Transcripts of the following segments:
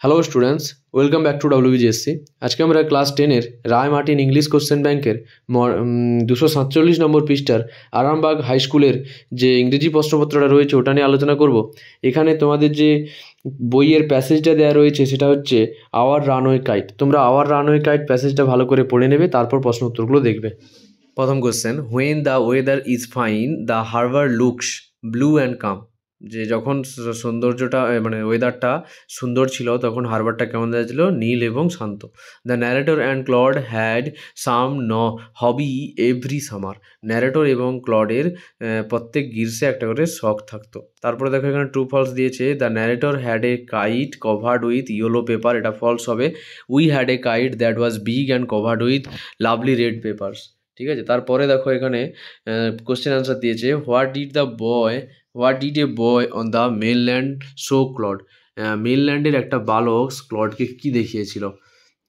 Hello students, welcome back to WBGSC। আজকে আমরা class 10-এর রায় Martin English question ব্যাংকের 247 নম্বর পৃষ্ঠার আরামবাগ হাই স্কুলের যে ইংরেজি প্রশ্নপত্রটা রয়েছে ওটা নিয়ে আলোচনা করব। এখানে তোমাদের যে বইয়ের প্যাসেজটা দেওয়া রয়েছে সেটা হচ্ছে আওয়ার রানওয়ে কাইট। তোমরা আওয়ার রানওয়ে কাইট প্যাসেজটা ভালো করে পড়ে নেবে, তারপর প্রশ্ন উত্তরগুলো দেখবে। প্রথম question, when the weather is fine the harbour looks blue and calm. যে যখন সৌন্দর্যটা মানে ওয়েদারটা সুন্দর ছিল তখন হারবারটা কেমন দেখাচ্ছিল, নীল এবং শান্ত। The narrator and Claude had some hobby every summer. Narrator এবং ক্লডের প্রত্যেক গ্রীষ্মে একটা করে শখ থাকতো। তারপরে দেখো এখানে ট্রু ফলস দিয়েছে। The narrator had a kite covered with yellow paper, এটা ফলস হবে। We had a kite that was big and covered with lovely red papers. ঠিক আছে, তারপরে দেখো এখানে কোশ্চেন আনসার দিয়েছে। What did a boy on the mainland show Claude. মেনল্যান্ডের একটা বালক ক্লডকে কী দেখিয়েছিল।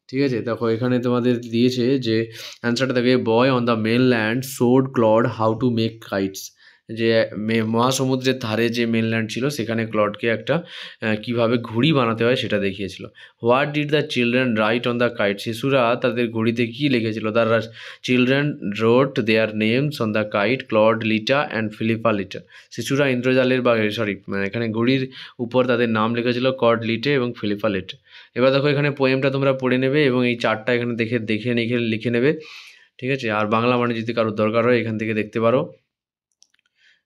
ঠিক আছে, দেখো এখানে তোমাদের দিয়েছে যে অ্যান্সারটা থাকে, বয় on the mainland showed Claude how to make kites. যে মহাসমুদ্রের ধারে যে মেনল্যান্ড ছিল সেখানে ক্লডকে একটা কীভাবে ঘুড়ি বানাতে হয় সেটা দেখিয়েছিল। What did the children write on the kite. শিশুরা তাদের ঘুড়িতে কী লিখেছিল। The children wrote their names on the kite, Claude Lita and Philippa Lita. শিশুরা ইন্দ্রজালের মানে এখানে ঘুড়ির উপর তাদের নাম লিখেছিল, ক্লড লিটে এবং ফিলিপা লিটে। এবার দেখো এখানে পোয়েমটা তোমরা পড়ে নেবে এবং এই চারটা এখানে দেখে লিখে নেবে। ঠিক আছে, আর বাংলা মানে যদি কারোর দরকার হয় এখান থেকে দেখতে পারো।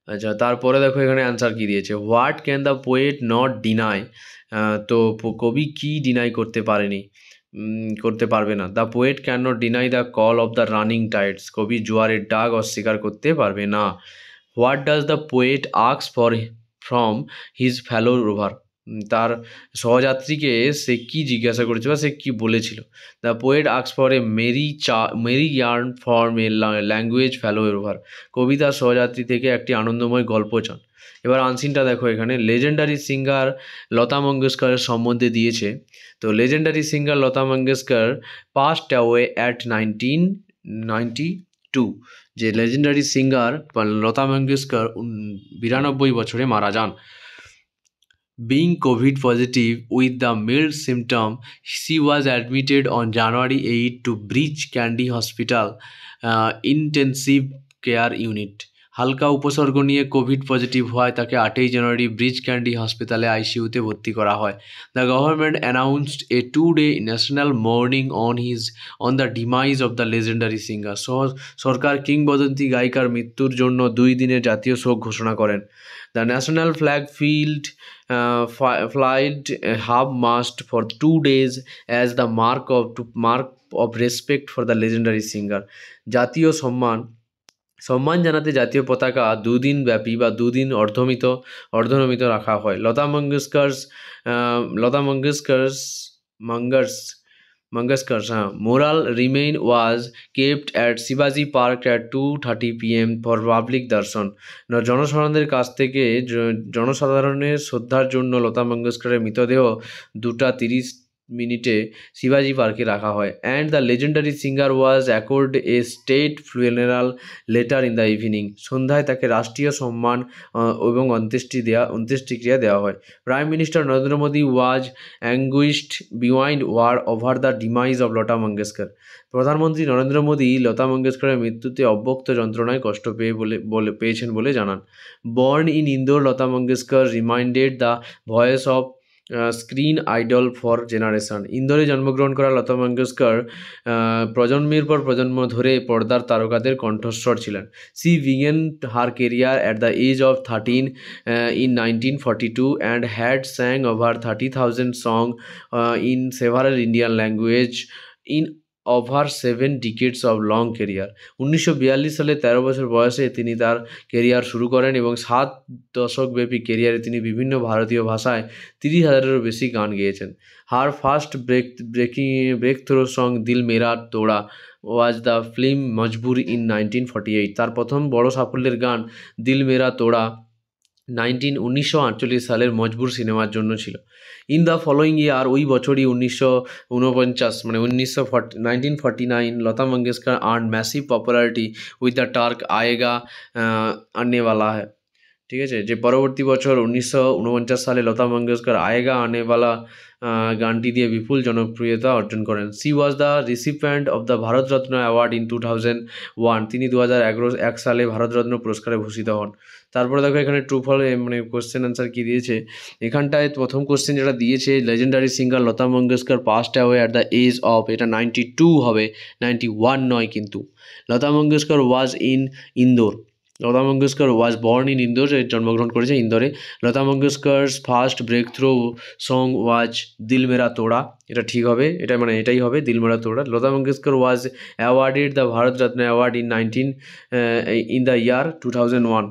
আচ্ছা, তারপরে দেখো এখানে অ্যান্সার কী দিয়েছে। What can the poet not deny. তো কবি কি ডিনাই করতে পারবে না। The poet can not deny the call of the running Tides. কবি জোয়ারের ডাক অস্বীকার করতে পারবে না। What does the poet ask from his fellow rover. তার সহযাত্রীকে সে কি জিজ্ঞাসা করেছে বা সে কি বলেছিল। The poet ask for a Mary yarn form A language fellow rover. কবি তার সহযাত্রী থেকে একটি আনন্দময় গল্প চান। এবার আনসিনটা দেখো এখানে। লেজেন্ডারি সিঙ্গার লতা মঙ্গেশকরের সম্বন্ধে দিয়েছে। তো legendary singer Lata Mangeshkar passed away at 1992। যে লেজেন্ডারি সিঙ্গার লতা মঙ্গেশকর 92 বছরে মারা যান। Being COVID positive with the mild symptom, she was admitted on January 8 to Breach Candy Hospital intensive care unit. হালকা উপসর্গ নিয়ে কোভিড পজিটিভ হওয়ায় তাকে 8ই জানুয়ারি ব্রিজ ক্যান্ডি হসপিটালে আইসিইউতে ভর্তি করা হয়। The government announced a 2-day national mourning on the demise of the legendary singer. সরকার কিংবদন্তি গায়িকার মৃত্যুর জন্য 2 দিনের জাতীয় শোক ঘোষণা করেন। The national flag flied half-mast for 2 days as the mark of respect for the legendary singer. জাতীয় সম্মান জানাতে জাতীয় পতাকা 2 দিন ব্যাপী বা 2 দিন অর্ধনমিত রাখা হয়। লতা মঙ্গেশকর's mural remain was kept at Shivaji Park at 2:30 PM for public darshan. জনসাধারণের কাছ থেকে জনসাধারণের শ্রদ্ধার জন্য লতা মঙ্গেশকরের মৃতদেহ 2:30 মিনিটে শিবাজি পার্কে রাখা হয়। And the legendary singer was accord a state funeral later in the evening. সন্ধ্যায় তাকে রাষ্ট্রীয় সম্মান এবং অন্ত্যেষ্টিক্রিয়া দেওয়া হয়। Prime minister Narendra Modi was anguished behind war over the demise of Lata Mangeshkar. প্রধানমন্ত্রী নরেন্দ্র মোদী লতা মঙ্গেশকরের মৃত্যুতে অব্যক্ত যন্ত্রণায় কষ্ট পেয়েছেন বলে জানান। Born in Indore, Lata Mangeshkar reminded the voice of screen idol for generation. ইন্দোরে জন্মগ্রহণ করা লতা মঙ্গেশকর প্রজন্মের পর প্রজন্ম ধরে পর্দার তারকাদের কণ্ঠস্বর ছিলেন। She began her career at the age of 13 in 1942 and had sang over 30,000 songs in several Indian language in over 7 decades of long career. 1942 সালে 13 বছর বয়সে তিনি তার কেরিয়ার শুরু করেন এবং 7 দশকব্যাপী কেরিয়ারে তিনি বিভিন্ন ভারতীয় ভাষায় 30,000-এরও বেশি গান গেয়েছেন। Her first breakthrough song Dil Mera Toda was the film Majboor in 1948। তার প্রথম বড় সাফল্যের গান দিল মেরা তোড়া 1948 সালের মজবুর সিনেমার জন্য ছিল। ইন দ্য ফলোয়িং ইয়ার, ওই বছরই 1949 মানে 1949 Lata Mangeshkar earn massive popularity with the track Aayega Aane Wala হ্যায়। ঠিক আছে, যে পরবর্তী বছর 1949 সালে লতা মঙ্গেশকর আয়েগা আনে ওয়ালা গানটি দিয়ে বিপুল জনপ্রিয়তা অর্জন করেন। C was the recipient of the Bharat Ratna award in 2001। তিনি 2001 সালে ভারতরত্ন পুরস্কারে ভূষিত হন। তারপরে দেখো এখানে ট্রু ফল মানে কোশ্চেন অ্যান্সার কী দিয়েছে। এখানটায় প্রথম কোশ্চেন যেটা দিয়েছে, legendary singer Lata Mangeshkar passed away at the age of, এটা 92 হবে, 91 নয় কিন্তু। Lata Mangeshkar was in Indore. Lata Mangeshkar was born in Indore, জন্মগ্রহণ করেছে ইন্দোরে। Lata Mangeshkar's first breakthrough song was Dil Mera তোড়া, এটা ঠিক হবে, এটা মানে এটাই হবে, Dil Mera Toda. Lata Mangeshkar was awarded the Bharat Ratna award in the year 2001।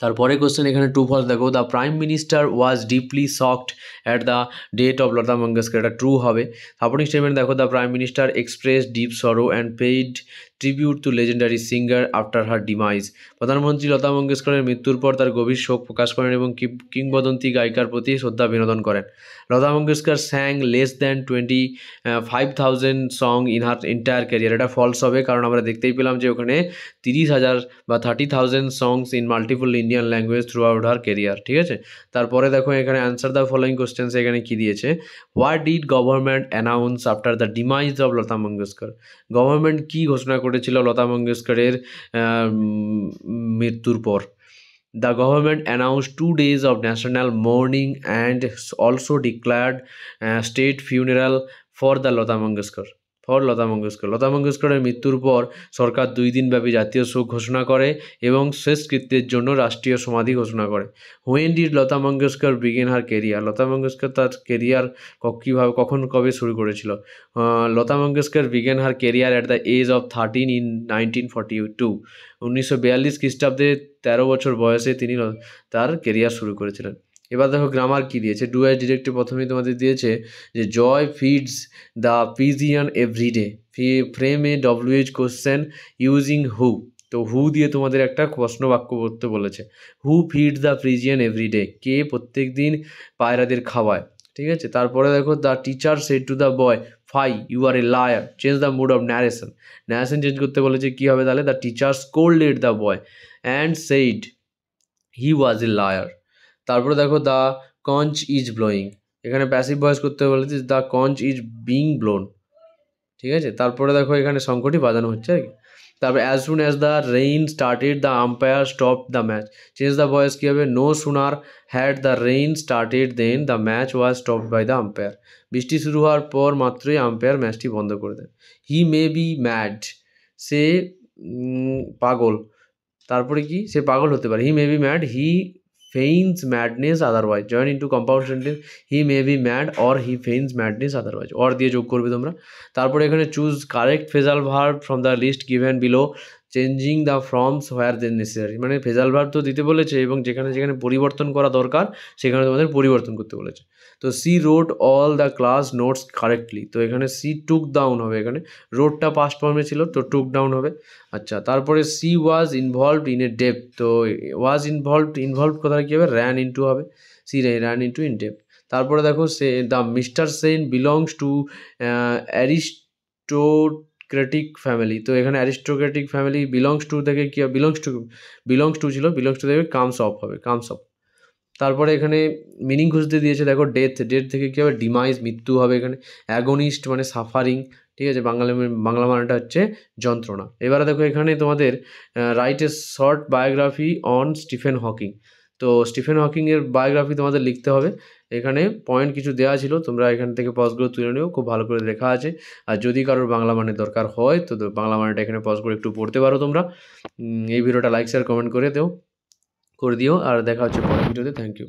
তারপরে কোশ্চেন এখানে ট্রু ফলস দেখো। The prime minister was deeply shocked at the death of Lata Mangeshkar, এটা ট্রু হবে। সাপোর্টিং স্টেটমেন্ট দেখো। The prime minister express deep sorrow and paid tribute to legendary singer after her demise. প্রধানমন্ত্রী লতা মঙ্গেশকরের মৃত্যুর পর তার গভীর শোক প্রকাশ করেন এবং কিংবদন্তি গায়িকার প্রতি শ্রদ্ধা বিনোদন করেন। Lata Mangeshkar sang less than 25,000 song in her entire career, এটা ফলস হবে, কারণ আমরা দেখতেই পেলাম যে ওখানে 30,000 বা 30,000 সংস in multiple Indian language through out her career, ঠিক আছে। তারপরে দেখো এখানে অ্যান্সার দ্য ফলোয়িং কোশ্চেন্স, এখানে কী দিয়েছে। What did government announce after the demise of Lata Mangeshkar. Government কী ঘোষণা করেছিল লতা মঙ্গেশকরের মৃত্যুর পর। The government announced 2 days of national mourning and also declared state funeral for the Lata Mangeshkar. লতা মঙ্গেশকরের মৃত্যুর পর সরকার 2 দিনব্যাপী জাতীয় শোক ঘোষণা করে এবং শেষকৃত্যের জন্য রাষ্ট্রীয় সমাধি ঘোষণা করে। When did Lata Mangeshkar begin her career. Lata Mangeshkar তার কেরিয়ার কবে শুরু করেছিল। Lata Mangeshkar begin her career at the age of 13 in 1942। 1942 খ্রিস্টাব্দে 13 বছর বয়সে তিনি তার কেরিয়ার শুরু করেছিলেন। এবার দেখো গ্রামার কী দিয়েছে। ডু অ্যাজ ডিরেক্টিভ প্রথমেই তোমাদের দিয়েছে যে Joy feeds the pigeon everyday, frame a WH question using who. তো হু দিয়ে তোমাদের একটা প্রশ্ন বাক্য করতে বলেছে। Who feeds the pigeon everyday, কে প্রত্যেক দিন পায়রাদের খাওয়ায়, ঠিক আছে। তারপরে দেখো the teacher said to the boy fie you are a liar, change the mood of narration. Narration change করতে বলেছে, কী হবে তাহলে। The teacher scolded the boy and said he was a liar. তারপরে দেখো দ্য কঞ্চ ইজ ব্লোয়িং, এখানে passive voice করতে বলেছে the conch is being blown, ঠিক আছে। তারপরে দেখো এখানে শঙ্খটি বাজানো হচ্ছে আর কি। তারপরে as soon as the rain started the umpire stop the match, change the voice কী হবে। No sooner had the rain started then the match was stopped by the umpire, বৃষ্টি শুরু হওয়ার পর মাত্রই আম্পায়ার ম্যাচটি বন্ধ করে দেন। হি মে বি ম্যাড, সে পাগল, তারপরে কি, সে পাগল হতে পারে। He may be mad, he feigns madness otherwise, join into compound sentence, he may be mad or he feigns madness otherwise, or দিয়ে যোগ করবে তোমরা। তারপরে এখানে choose correct phrasal verb from the list given below, changing the forms where then necessary, মানে phrasal verb তো দিতে বলেছে এবং যেখানে যেখানে পরিবর্তন করা দরকার সেখানে তোমাদের পরিবর্তন করতে বলেছে। তো see read all the class notes correctly, তো এখানে সি টুক ডাউন হবে, এখানে রোডটা পাস্ট ফর্মে ছিল তো টুক ডাউন হবে। আচ্ছা, তারপরে she was involved in a debt, তো ওয়াজ ইনভলভড কোথায় কী হবে, র্যান ইন্টু হবে, she ran into in debt. তারপরে দেখো সে the mister Sen belongs to aristocratic family, তো এখানে অ্যারিস্টোক্রেটিক ফ্যামিলি বিলংস টু থেকে কী বিলংস টু ছিল, বিলংস টু থেকে কামস অফ হবে, কামস অফ। তারপরে এখানে মিনিং খুঁজতে দিয়েছে, দেখো ডেথ থেকে কী হবে, ডিমাইজ মৃত্যু হবে এখানে। অ্যাগোনিস্ট মানে সাফারিং, ঠিক আছে, বাংলা মানেটা হচ্ছে যন্ত্রণা। এবারে দেখো এখানে তোমাদের write a short biography on Stephen Hawking, তো স্টিফেন হকিংয়ের বায়োগ্রাফি তোমাদের লিখতে হবে। এখানে পয়েন্ট কিছু দেওয়া ছিল, তোমরা এখান থেকে পজগুলো তুলে নিও, খুব ভালো করে লেখা আছে। আর যদি কারোর বাংলা মানের দরকার হয় তো বাংলা মানেটা এখানে পজ করে একটু পড়তে পারো তোমরা। এই ভিডিওটা লাইক শেয়ার কমেন্ট করে দিও, আর দেখা হচ্ছে পরের ভিডিওতে। Thank you.